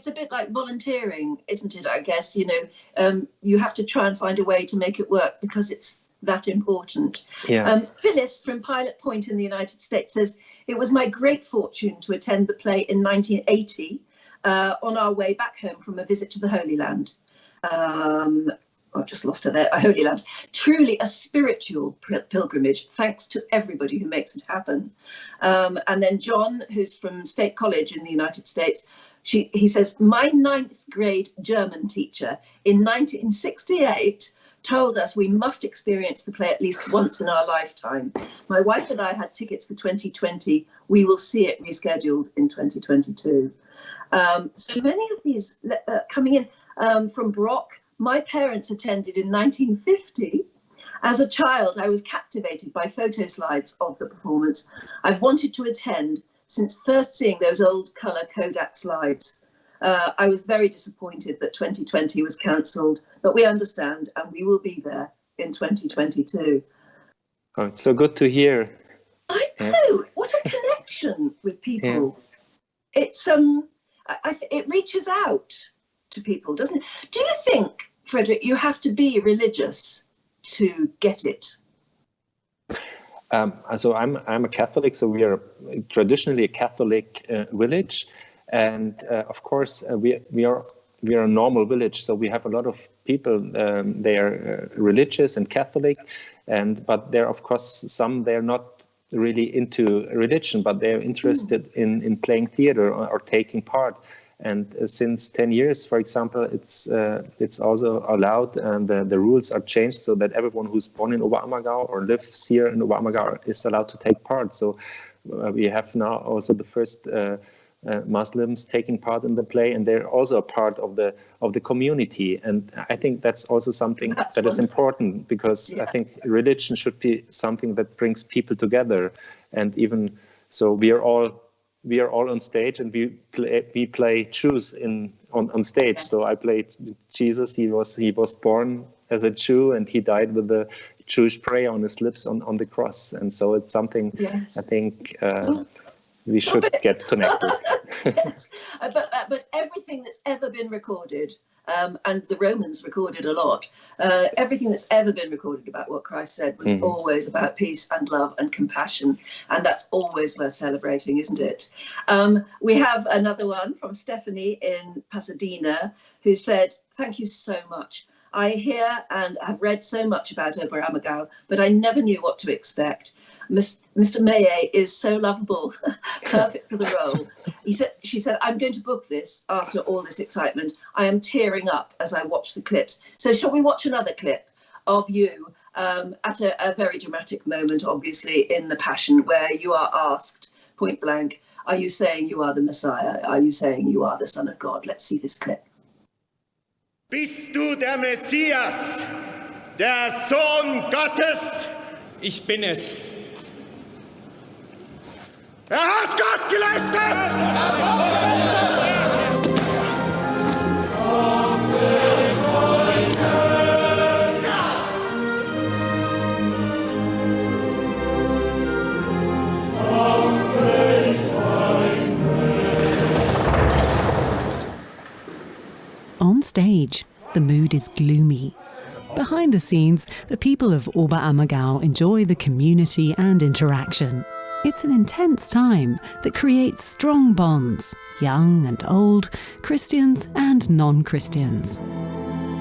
S1: a bit like volunteering, isn't it? I guess you have to try and find a way to make it work because it's that important. Phyllis from Pilot Point in the United States says, it was my great fortune to attend the play in 1980 on our way back home from a visit to the Holy Land. I've just lost her there. Holy Land. Truly a spiritual pilgrimage, thanks to everybody who makes it happen. And then John, who's from State College in the United States, he says, my 9th grade German teacher in 1968 told us we must experience the play at least once in our lifetime. My wife and I had tickets for 2020. We will see it rescheduled in 2022. So many of these coming in from Brock. My parents attended in 1950. As a child, I was captivated by photo slides of the performance. I've wanted to attend since first seeing those old colour Kodak slides. I was very disappointed that 2020 was cancelled, but we understand and we will be there in 2022.
S5: Oh, it's so good to hear.
S1: I know. What a connection with people. Yeah. It's it reaches out to people, doesn't it? Do you think, Frederik, you have to be religious to get it?
S5: So I'm a Catholic, so we are traditionally a Catholic village, and of course we are a normal village, so we have a lot of people. They are religious and Catholic, but there are of course some they're not really into religion, but they're interested in playing theater or taking part. And since 10 years, for example, it's also allowed, and the rules are changed so that everyone who's born in Oberammergau or lives here in Oberammergau is allowed to take part. So we have now also the first Muslims taking part in the play, and they're also a part of the community. And I think that's also something that is important, because I think religion should be something that brings people together. And even so, we are all on stage, and we play Jews on stage. So I played Jesus. He was born as a Jew, and he died with the Jewish prayer on his lips on the cross. And so it's something I think we should get connected.
S1: Yes, but everything that's ever been recorded, and the Romans recorded a lot, everything that's ever been recorded about what Christ said was always about peace and love and compassion, and that's always worth celebrating, isn't it? We have another one from Stephanie in Pasadena, who said, thank you so much. I hear and have read so much about Oberammergau, but I never knew what to expect. Mr. Mayet is so lovable, perfect for the role. She said, I'm going to book this after all this excitement. I am tearing up as I watch the clips. So shall we watch another clip of you at a very dramatic moment, obviously, in the Passion, where you are asked point blank, are you saying you are the Messiah? Are you saying you are the Son of God? Let's see this clip.
S10: Bist du der Messias, der Sohn Gottes?
S8: Ich bin es.
S10: Hat Gott geleistet!
S2: On stage, the mood is gloomy. Behind the scenes, the people of Oberammergau enjoy the community and interaction. It's an intense time that creates strong bonds, young and old, Christians and non-Christians.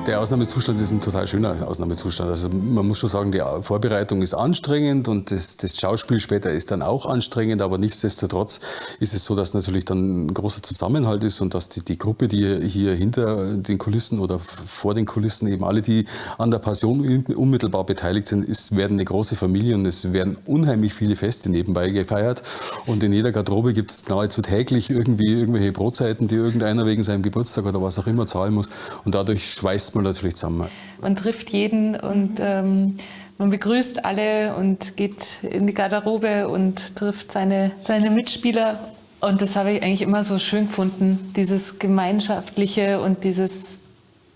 S11: Der Ausnahmezustand ist ein total schöner Ausnahmezustand. Also man muss schon sagen, die Vorbereitung ist anstrengend und das Schauspiel später ist dann auch anstrengend, aber nichtsdestotrotz ist es so, dass natürlich dann ein großer Zusammenhalt ist und dass die Gruppe, die hier hinter den Kulissen oder vor den Kulissen, eben alle, die an der Passion unmittelbar beteiligt sind, werden eine große Familie und es werden unheimlich viele Feste nebenbei gefeiert und in jeder Garderobe gibt es nahezu täglich irgendwelche Brotzeiten, die irgendeiner wegen seinem Geburtstag oder was auch immer zahlen muss und dadurch schweißt man natürlich zusammen.
S7: Man trifft jeden und man begrüßt alle und geht in die Garderobe und trifft seine Mitspieler. Und das habe ich eigentlich immer so schön gefunden, dieses Gemeinschaftliche und dieses,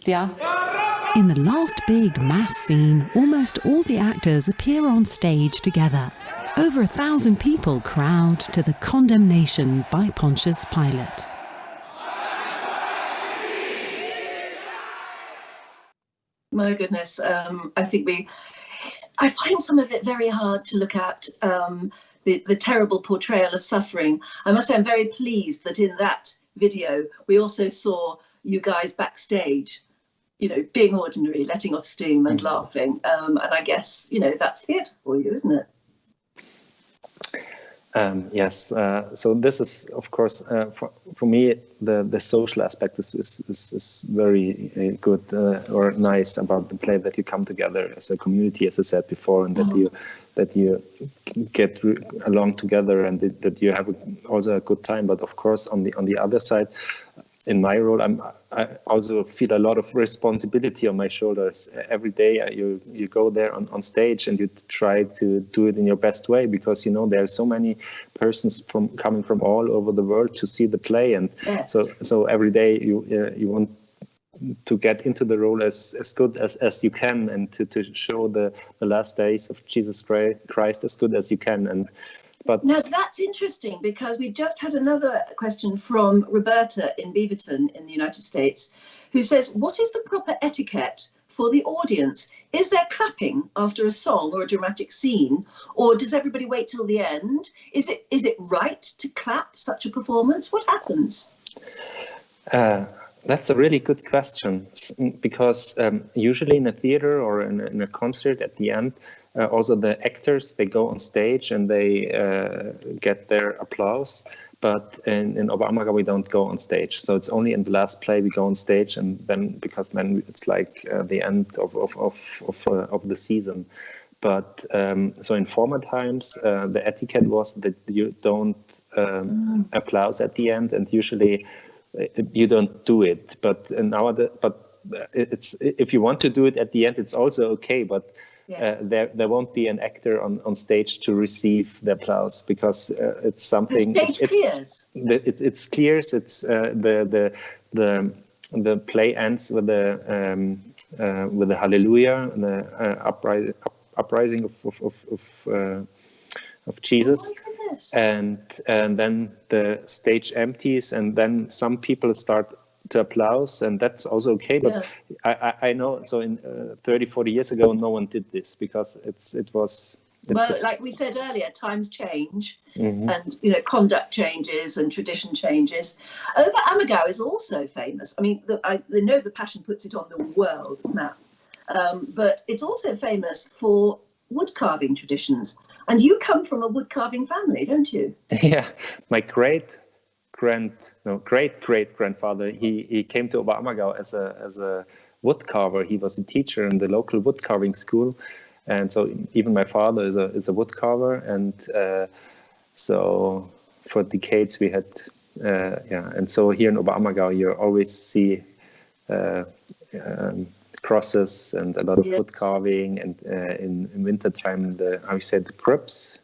S7: ja.
S2: In the last big mass scene, almost all the actors appear on stage together. Over 1,000 people crowd to the condemnation by Pontius Pilate.
S1: My goodness, I find some of it very hard to look at, the terrible portrayal of suffering. I must say I'm very pleased that in that video we also saw you guys backstage, you know, being ordinary, letting off steam and laughing. And I guess, you know, that's theatre for you, isn't it?
S5: Yes, so this is, of course, for me, the social aspect is very good or nice about the play, that you come together as a community, as I said before, and that you get along together and that you have also a good time. But of course, on the other side, in my role, I also feel a lot of responsibility on my shoulders. Every day you go there on stage and you try to do it in your best way, because you know there are so many persons coming from all over the world to see the play, and
S1: yes.
S5: so every day you want to get into the role as good as you can, and to show the last days of Jesus Christ as good as you can. But
S1: now that's interesting, because we've just had another question from Roberta in Beaverton in the United States, who says, what is the proper etiquette for the audience? Is there clapping after a song or a dramatic scene, or does everybody wait till the end? Is it right to clap such a performance? What happens?
S5: That's a really good question, because usually in a theater or in a concert at the end, also the actors, they go on stage and they get their applause. But in Oberammergau, we don't go on stage. So it's only in the last play we go on stage, and then it's like the end of the season. But so in former times, the etiquette was that you don't applause at the end, and usually you don't do it. But it's, if you want to do it at the end, it's also okay. But yes. There won't be an actor on stage to receive the applause, because it's something.
S1: The stage clears.
S5: It's clears. It's the play ends with the Hallelujah, the uprising of Jesus.
S1: Oh,
S5: and then the stage empties, and then some people start to applause, and that's also okay. But yeah. I know, so in 30-40 years ago, no one did this, because it was
S1: well, like we said earlier, times change, and you know, conduct changes and tradition changes. Oberammergau is also famous. I mean, I know the Passion puts it on the world map, but it's also famous for wood carving traditions. And you come from a wood carving family, don't you?
S5: Yeah, my great grandfather. He came to Oberammergau as a wood carver. He was a teacher in the local wood carving school, and so even my father is a wood carver. And so for decades we had and so here in Oberammergau you always see crosses and a lot of wood carving, and in wintertime the cribs.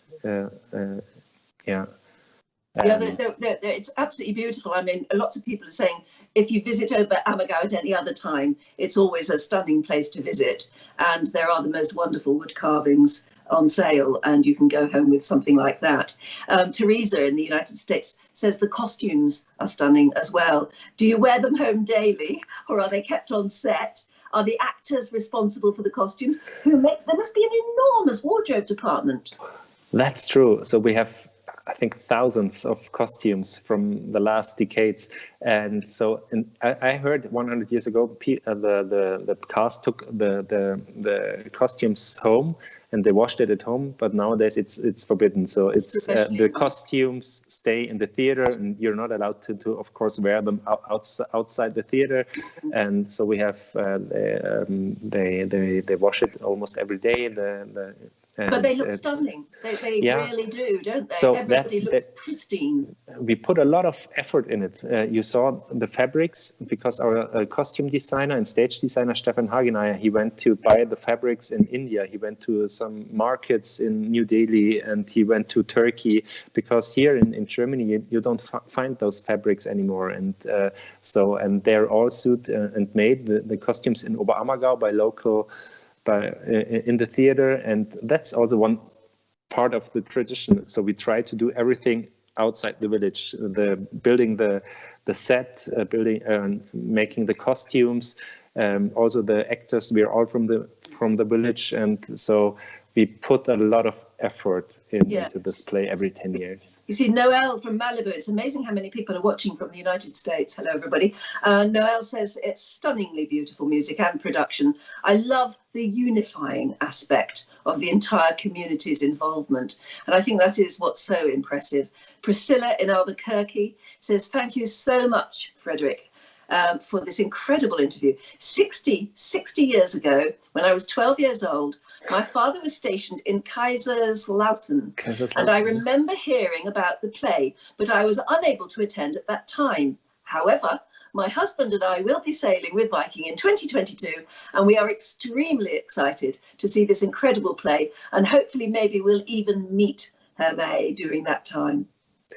S1: It's absolutely beautiful. I mean, lots of people are saying if you visit Oberammergau at any other time, it's always a stunning place to visit. And there are the most wonderful wood carvings on sale, and you can go home with something like that. Teresa in the United States says the costumes are stunning as well. Do you wear them home daily, or are they kept on set? Are the actors responsible for the costumes? There must be an enormous wardrobe department.
S5: That's true. So we have, I think, thousands of costumes from the last decades. And so I heard 100 years ago, the cast took the costumes home and they washed it at home, but nowadays it's forbidden. So it's the costumes stay in the theater, and you're not allowed to of course wear them outside the theater. And so we have they wash it almost every day.
S1: But they look stunning. They really do, don't they?
S5: So
S1: everybody looks pristine.
S5: We put a lot of effort in it. You saw the fabrics, because our costume designer and stage designer Stefan Hagenayer, he went to buy the fabrics in India. He went to some markets in New Delhi, and he went to Turkey, because here in Germany you don't find those fabrics anymore. And and they're all sewed and made, the costumes in Oberammergau by local in the theater, and that's also one part of the tradition. So we try to do everything outside the village, building the set, making the costumes, also the actors. We are all from the village, and so we put a lot of effort into this play every 10 years.
S1: You see, Noelle from Malibu, it's amazing how many people are watching from the United States. Hello, everybody. Noelle says it's stunningly beautiful music and production. I love the unifying aspect of the entire community's involvement. And I think that is what's so impressive. Priscilla in Albuquerque says, thank you so much, Frederik, for this incredible interview. 60 years ago, when I was 12 years old, my father was stationed in Kaiserslautern, and I remember hearing about the play, but I was unable to attend at that time. However, my husband and I will be sailing with Viking in 2022, and we are extremely excited to see this incredible play, and hopefully maybe we'll even meet Hermé during that time.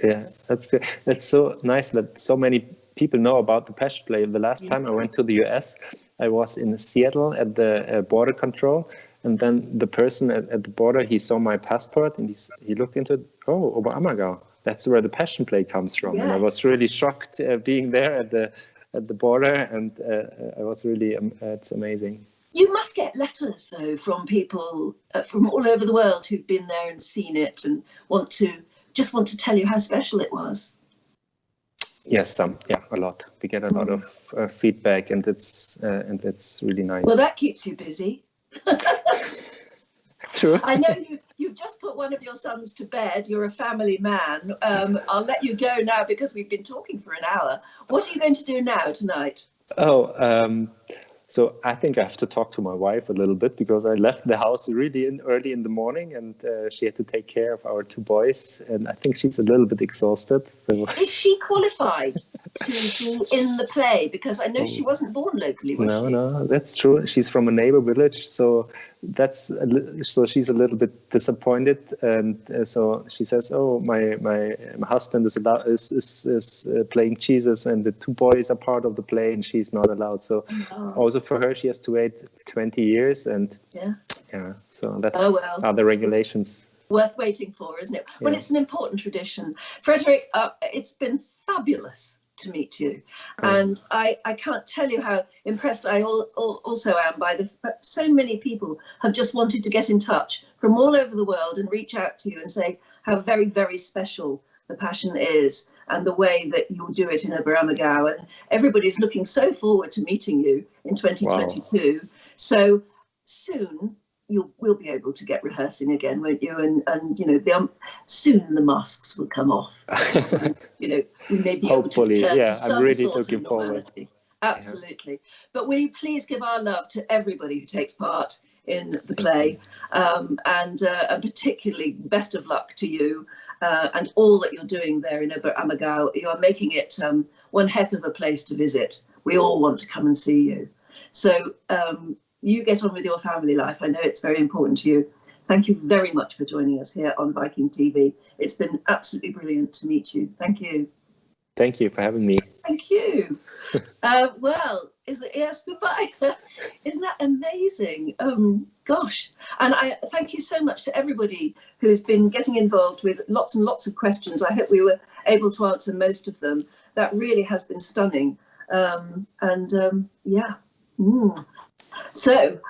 S5: Yeah, that's good. That's so nice that so many people know about the Passion play. The last time I went to the US, I was in Seattle at the border control, and then the person at the border, he saw my passport and he looked into it. Oh, Oberammergau, that's where the Passion play comes from. Yes. And I was really shocked being there at the border, and I was really it's amazing.
S1: You must get letters though from people from all over the world who've been there and seen it and want to tell you how special it was.
S5: Yes, a lot. We get a lot of feedback, and it's really nice.
S1: Well, that keeps you busy.
S5: True.
S1: I know you've just put one of your sons to bed. You're a family man. I'll let you go now because we've been talking for an hour. What are you going to do now tonight?
S5: So I think I have to talk to my wife a little bit, because I left the house really early in the morning, and she had to take care of our two boys, and I think she's a little bit exhausted. So. Is
S1: she qualified to be in the play? Because I know she wasn't born locally, was she?
S5: No, that's true. She's from a neighbor village, so she's a little bit disappointed, and so she says, "Oh, my husband is playing Jesus, and the two boys are part of the play, and she's not allowed." So also for her, she has to wait 20 years, and so that's other regulations.
S1: Worth waiting for, isn't it? Well, it's an important tradition. Frederik, it's been fabulous to meet you, and I can't tell you how impressed I also am by so many people have just wanted to get in touch from all over the world and reach out to you and say how very, very special the Passion is, and the way that you'll do it in Oberammergau, and everybody's looking so forward to meeting you in 2022. Wow. So soon we'll be able to get rehearsing again, won't you? And you know, soon the masks will come off. You know, we may be able to return to some
S5: I'm really
S1: sort
S5: looking
S1: of normality.
S5: Forward.
S1: Absolutely. But will you please give our love to everybody who takes part in the play, and particularly best of luck to you and all that you're doing there in Oberammergau. You are making it one heck of a place to visit. We all want to come and see you. So you get on with your family life. I know it's very important to you. Thank you very much for joining us here on Viking TV. It's been absolutely brilliant to meet you. Thank you.
S5: Thank you for having me.
S1: Thank you. Well, goodbye. Isn't that amazing? Gosh. And I thank you so much to everybody who's been getting involved with lots and lots of questions. I hope we were able to answer most of them. That really has been stunning. So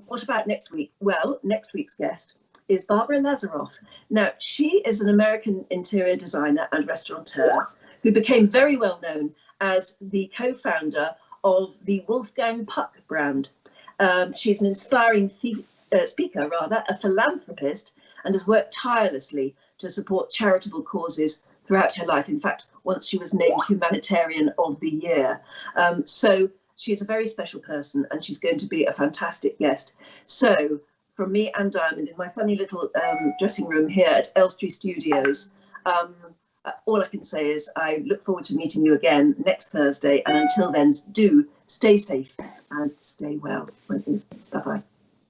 S1: what about next week? Well, next week's guest is Barbara Lazaroff. Now, she is an American interior designer and restaurateur who became very well known as the co-founder of the Wolfgang Puck brand. She's an inspiring speaker, a philanthropist, and has worked tirelessly to support charitable causes throughout her life. In fact, once she was named Humanitarian of the Year. So she's a very special person, and she's going to be a fantastic guest. So from me and Diamond in my funny little dressing room here at Elstree Studios, all I can say is I look forward to meeting you again next Thursday. And until then, do stay safe and stay well. Bye-bye.